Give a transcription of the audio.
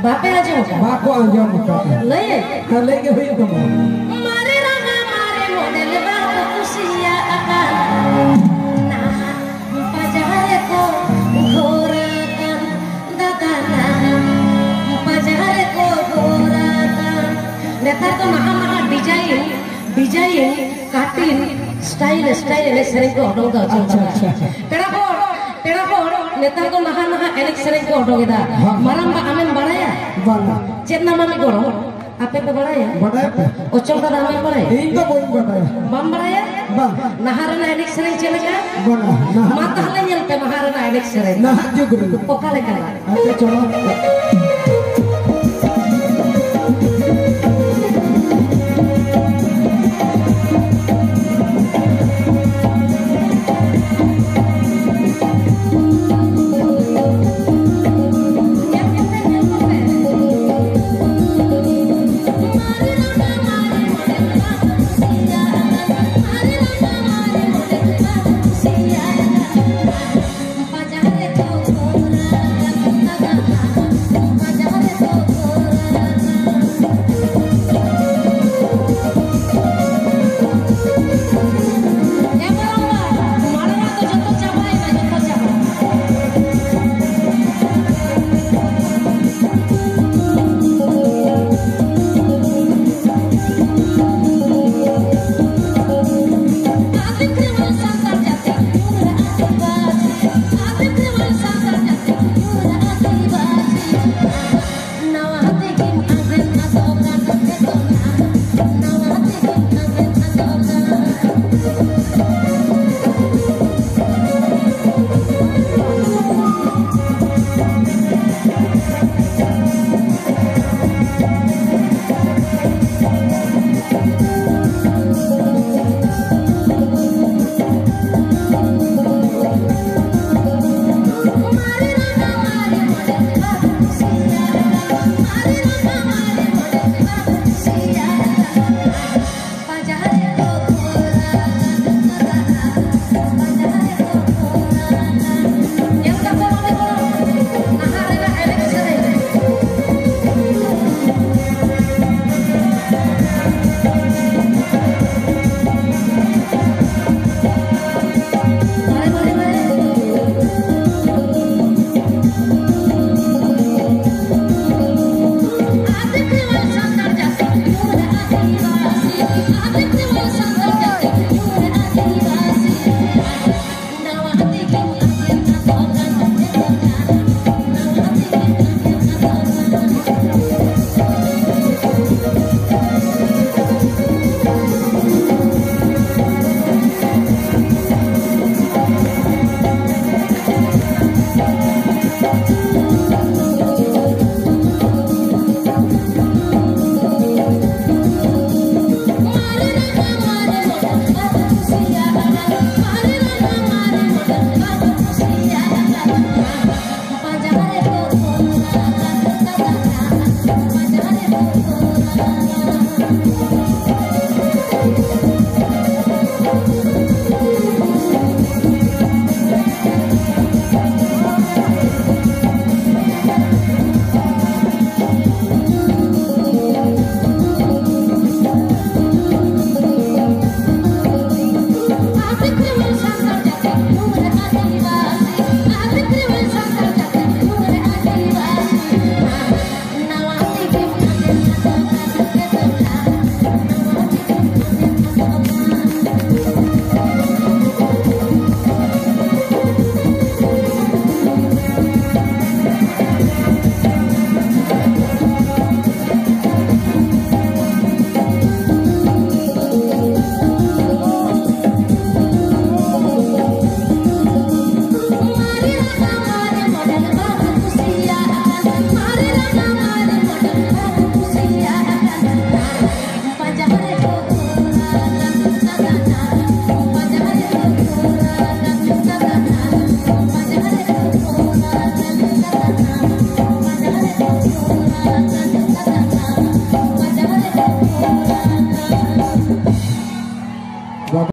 बापे आजम का बाको आजम का ले ले के हुई तुम मारे रंगा मारे मॉडल बात खुशिया अकाल ना पजारे को घोरा kan दादा पजारे को घोरा kan नेता तो महा डिजाइन कटिंग स्टाइल स्टाइल सेरें को ऑर्डर दा अच्छा पेड़ा को नेता को महा एनेक सेरें को ऑर्डर दा माराम बा आमेन बड़ाया बांगा चेत नाम में करो आपे पे बड़ाया ओचल का नाम में बड़ाया इन तो कोई बड़ाया बम बड़ाया बम नहारना एनेक सेरें चलेगा बना माता हले ñel पे नहारना एनेक सेरें ना जुगरू ओकाले कला अच्छा चलो